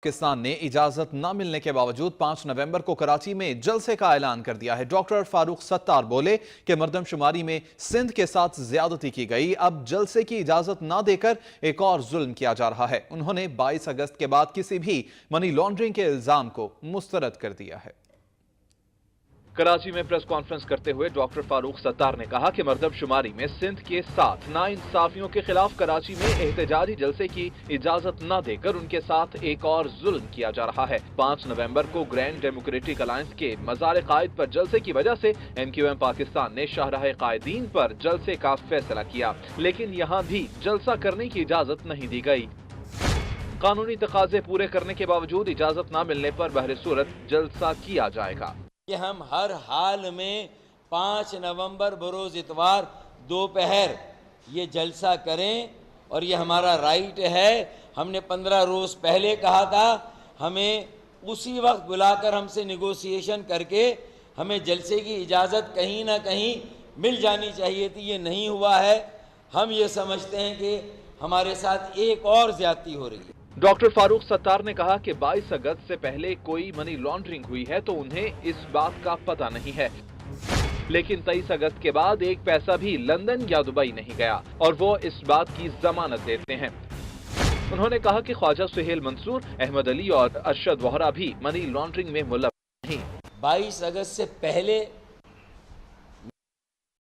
پاکستان نے اجازت نہ ملنے کے باوجود 5 نومبر کو کراچی میں جلسے کا اعلان کر دیا ہے۔ ڈاکٹر فاروق ستار بولے کہ مردم شماری میں سندھ کے ساتھ زیادتی کی گئی، اب جلسے کی اجازت نہ دے کر ایک اور ظلم کیا جا رہا ہے۔ انہوں نے 22 اگست کے بعد کسی بھی منی لانڈرنگ کے الزام کو مسترد کر دیا ہے۔ کراچی میں پریس کانفرنس کرتے ہوئے ڈاکٹر فاروق ستار نے کہا کہ مردم شماری میں سندھ کے ساتھ ناانصافیوں کے خلاف کراچی میں احتجاجی جلسے کی اجازت نہ دے کر ان کے ساتھ ایک اور ظلم کیا جا رہا ہے۔ 5 نومبر کو گرینڈ ڈیموکریٹک الائنس کے مزار قائد پر جلسے کی وجہ سے MQM پاکستان نے شاہراہ قائدین پر جلسے کا فیصلہ کیا، لیکن یہاں بھی جلسہ کرنے کی اجازت نہیں دی گئی۔ قانونی تقاضے پورے کرنے کے باوجود اجازت نہ ملنے پر بہر صورت جلسہ کیا جائے گا کہ ہم ہر حال میں 5 نومبر بروز اتوار دوپہر یہ جلسہ کریں، اور یہ ہمارا رائٹ ہے۔ ہم نے 15 روز پہلے کہا تھا، ہمیں اسی وقت بلا کر ہم سے نیگوسیشن کر کے ہمیں جلسے کی اجازت کہیں نہ کہیں مل جانی چاہیے تھی، یہ نہیں ہوا ہے۔ ہم یہ سمجھتے ہیں کہ ہمارے ساتھ ایک اور زیادتی ہو رہی ہے۔ ڈاکٹر فاروق ستار نے کہا کہ 22 اگست سے پہلے کوئی منی لانڈرنگ ہوئی ہے تو انہیں اس بات کا پتہ نہیں ہے، لیکن 23 اگست کے بعد ایک پیسہ بھی لندن یا دبئی نہیں گیا، اور وہ اس بات کی ضمانت دیتے ہیں۔ انہوں نے کہا کہ خواجہ سہیل منصور، احمد علی اور ارشد وہرا بھی منی لانڈرنگ میں ملوث نہیں۔ 22 اگست سے پہلے